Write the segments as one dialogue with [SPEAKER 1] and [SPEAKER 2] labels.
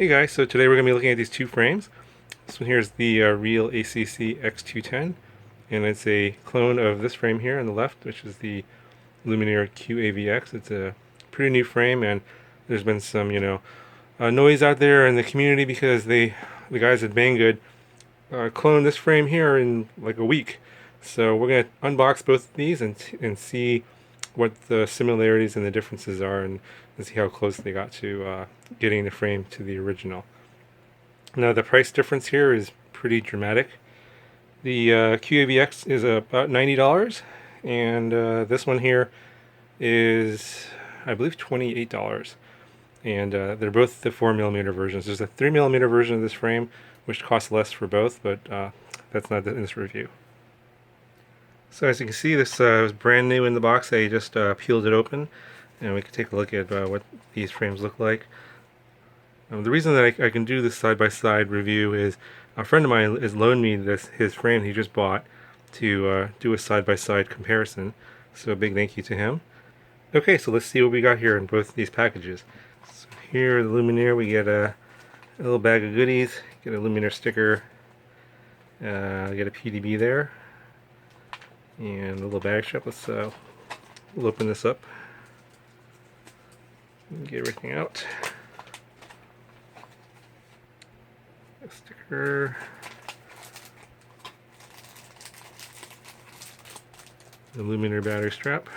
[SPEAKER 1] Hey guys, so today we're going to be looking at these two frames. This one here is the Realacc X210, and it's a clone of this frame here on the left, which is the Luminier QAV-X. It's a pretty new frame, and there's been some, noise out there in the community because the guys at Banggood cloned this frame here in like a week. So we're going to unbox both of these and see what the similarities and the differences are, and see how close they got to getting the frame to the original. Now the price difference here is pretty dramatic. The QAV-X is about $90, and this one here is, I believe, $28. And they're both the 4mm versions. There's a 3mm version of this frame, which costs less for both, but that's not in this review. So as you can see, this was brand new in the box. I just peeled it open, and we can take a look at what these frames look like. The reason that I can do this side-by-side review is a friend of mine has loaned me his frame he just bought to do a side-by-side comparison. So a big thank you to him. Okay, so let's see what we got here in both of these packages. So here, the Luminier, we get a little bag of goodies. Get a Luminier sticker. Get a PDB there. And a little bag strap. We'll open this up. Get everything out. A sticker. The Luminier battery strap.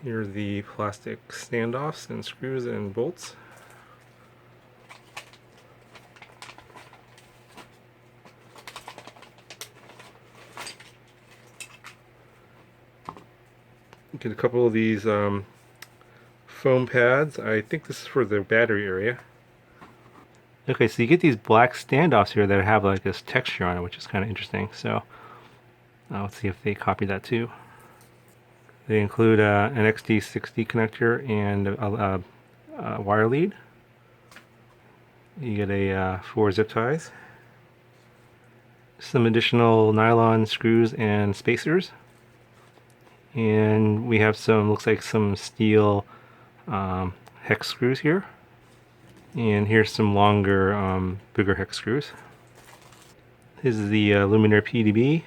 [SPEAKER 1] Here are the plastic standoffs and screws and bolts. Get a couple of these foam pads. I think this is for the battery area. Okay, so you get these black standoffs here that have like this texture on it, which is kind of interesting. So let's see if they copy that too. They include an XD60 connector and a wire lead. You get 4 zip ties, some additional nylon screws and spacers. And we have looks like some steel hex screws here. And here's some longer, bigger hex screws. This is the Luminier PDB.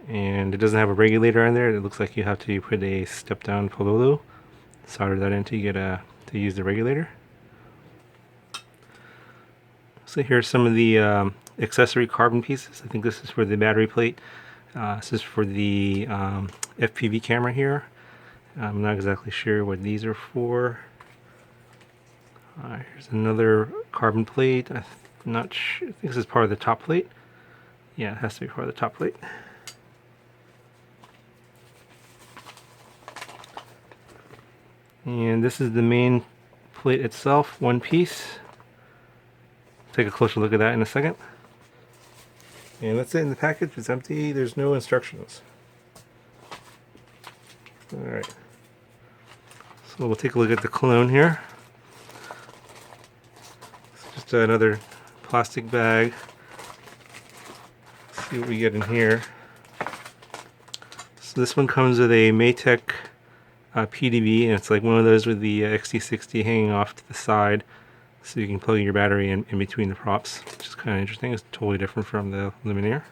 [SPEAKER 1] And it doesn't have a regulator on there. It looks like you have to put a step-down pololo, solder that in to get to use the regulator. So here's some of the accessory carbon pieces. I think this is for the battery plate. This is for the Fpv camera here. I'm not exactly sure what these are for. Here's another carbon plate. I'm not sure. I think this is part of the top plate. Yeah, it has to be part of the top plate. And this is the main plate itself, one piece. Take a closer look at that in a second. And that's it in the package. It's empty. There's no instructions. Alright. So we'll take a look at the clone here. It's just another plastic bag. Let's see what we get in here. So this one comes with a Maytech PDB, and it's like one of those with the XD60 hanging off to the side, so you can plug your battery in between the props, which is kind of interesting. It's totally different from the Luminier.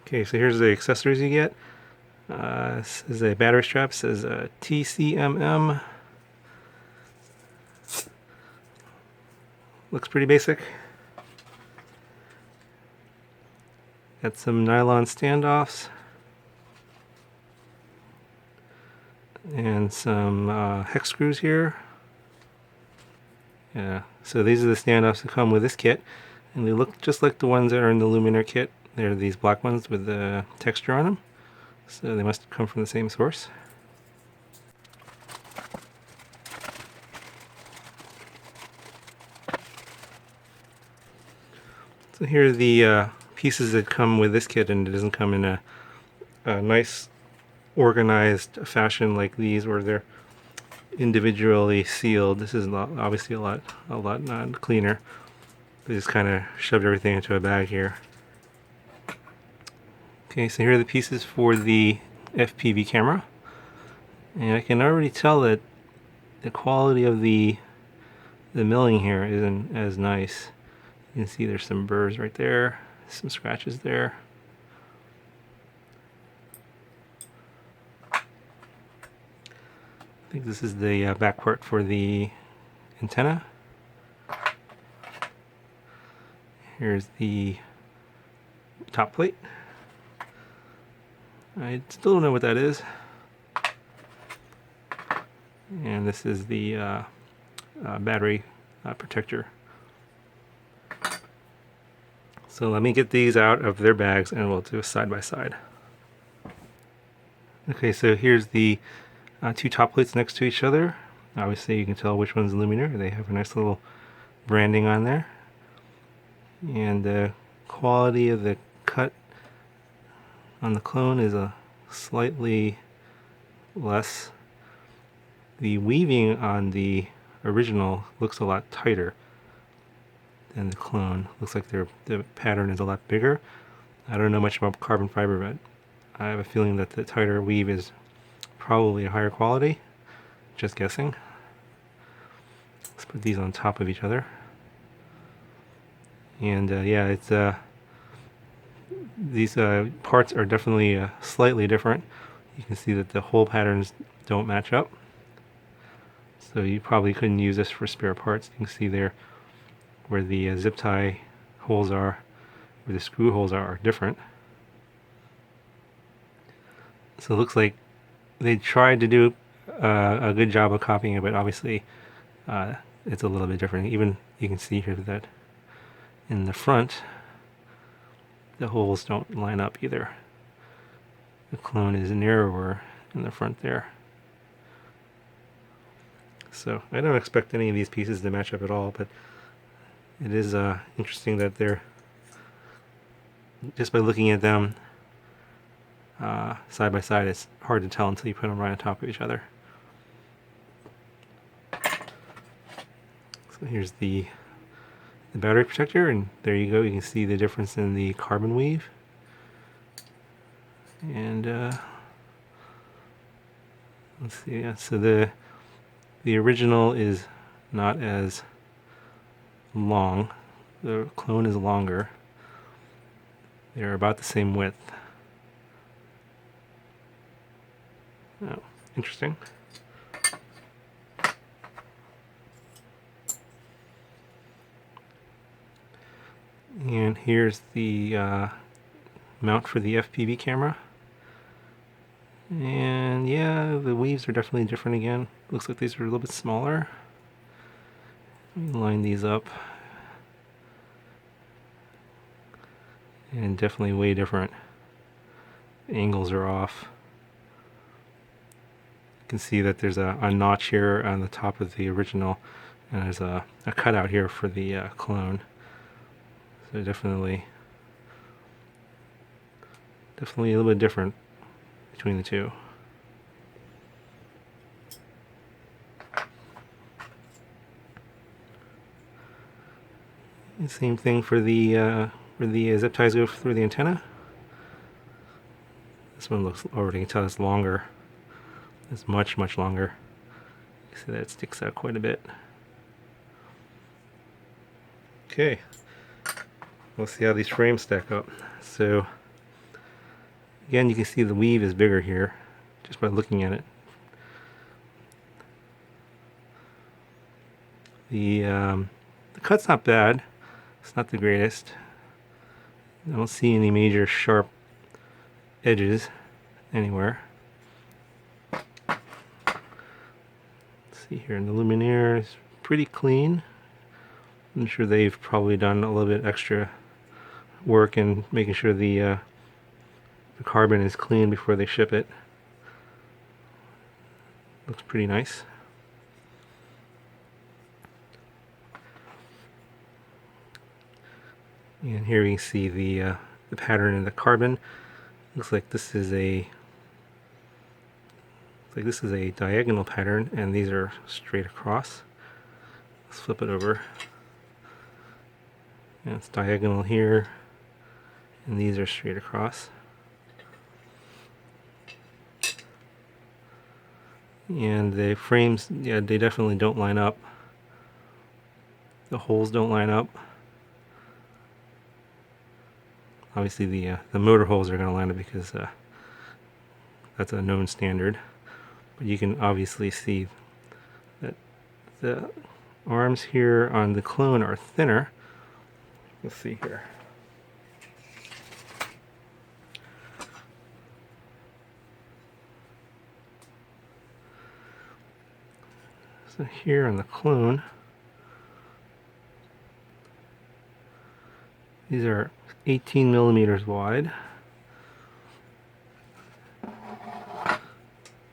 [SPEAKER 1] Okay, so here's the accessories you get. This is a battery strap. It says TCMM. Looks pretty basic. Got some nylon standoffs. And some hex screws here. Yeah, so these are the standoffs that come with this kit, and they look just like the ones that are in the Luminier kit. They're these black ones with the texture on them, so they must have come from the same source. So here are the pieces that come with this kit, and it doesn't come in a nice organized fashion like these, where they're individually sealed. This is obviously a lot cleaner. They just kind of shoved everything into a bag here. Okay, so here are the pieces for the Fpv camera, and I can already tell that the quality of the milling here isn't as nice. You can see there's some burrs right there, some scratches there. I think this is the back part for the antenna. Here's the top plate. I still don't know what that is. And this is the battery protector. So let me get these out of their bags and we'll do a side by side. Okay, so here's the two top plates next to each other. Obviously you can tell which one's Luminier. They have a nice little branding on there. And the quality of the cut on the clone is a slightly less. The weaving on the original looks a lot tighter than the clone. Looks like the pattern is a lot bigger. I don't know much about carbon fiber, but I have a feeling that the tighter weave is probably a higher quality. Just guessing. Let's put these on top of each other. And yeah, it's these parts are definitely slightly different. You can see that the hole patterns don't match up. So you probably couldn't use this for spare parts. You can see there where the zip tie holes are, where the screw holes are different. So it looks like they tried to do a good job of copying it, but obviously it's a little bit different. Even you can see here that in the front, the holes don't line up either. The clone is narrower in the front there. So I don't expect any of these pieces to match up at all, but it is interesting that they're, just by looking at them side by side, it's hard to tell until you put them right on top of each other. So here's the battery protector, and there you go. You can see the difference in the carbon weave. And let's see. Yeah, so the original is not as long. The clone is longer. They're about the same width. Oh, interesting. And here's the mount for the Fpv camera. And yeah, the weaves are definitely different again. Looks like these are a little bit smaller. Let me line these up. And definitely way different. Angles are off. You can see that there's a notch here on the top of the original, and there's a cutout here for the clone. So definitely a little bit different between the two. And same thing for the where the zip ties go through the antenna. This one looks, already you can tell it's longer. It's much longer. You see that it sticks out quite a bit. Okay, let's see how these frames stack up. So again, you can see the weave is bigger here just by looking at it. The cut's not bad. It's not the greatest. I don't see any major sharp edges anywhere. Let's see here, and the Luminier is pretty clean. I'm sure they've probably done a little bit extra work in making sure the carbon is clean before they ship it. Looks pretty nice. And here you can see the pattern in the carbon. Looks like this is a diagonal pattern, and these are straight across. Let's flip it over. And it's diagonal here, and these are straight across. And the frames, yeah, they definitely don't line up. The holes don't line up. Obviously the motor holes are going to line up because that's a known standard. But you can obviously see that the arms here on the clone are thinner. Let's see here. So here on the clone, these are 18 millimeters wide.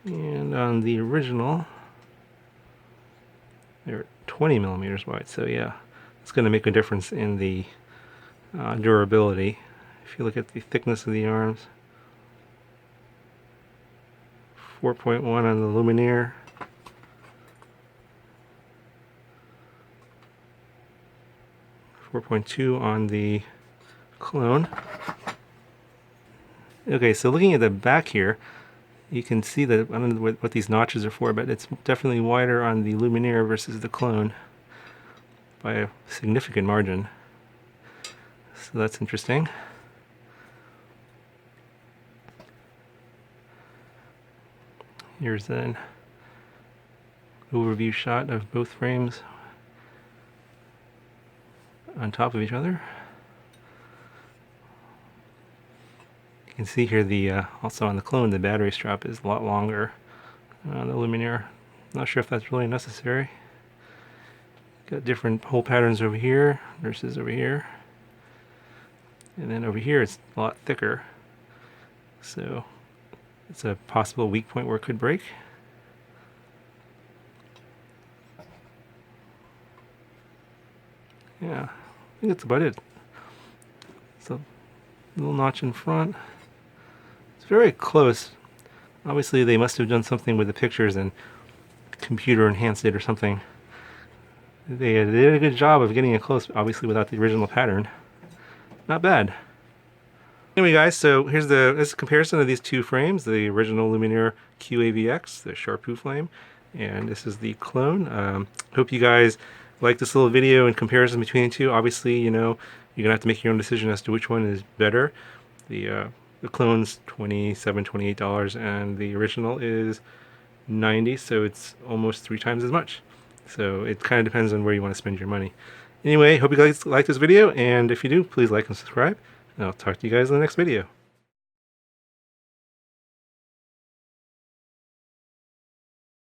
[SPEAKER 1] And on the original, they're 20 millimeters wide. So yeah, it's going to make a difference in the durability. If you look at the thickness of the arms, 4.1 on the Luminier, 4.2 on the clone. Okay, so looking at the back here, you can see that, I don't know what these notches are for, but it's definitely wider on the Luminier versus the clone by a significant margin. So that's interesting. Here's an overview shot of both frames on top of each other. You can see here the also on the clone, the battery strap is a lot longer on the Luminier. Not sure if that's really necessary. Got different hole patterns over here versus over here. And then over here it's a lot thicker. So it's a possible weak point where it could break. Yeah, I think that's about it. It's a little notch in front. It's very close. Obviously they must have done something with the pictures and computer enhanced it or something. They did a good job of getting it close, obviously without the original pattern. Not bad. Anyway guys, so here's this comparison of these two frames, the original Luminier QAV-X, the Charpu flame, and this is the clone. Hope you guys like this little video in comparison between the two. Obviously, you know, you're gonna have to make your own decision as to which one is better. The clone's $27, $28, and the original is $90, so it's almost 3 times as much. So it kind of depends on where you want to spend your money. Anyway, hope you guys like this video, and if you do, please like and subscribe, and I'll talk to you guys in the next video.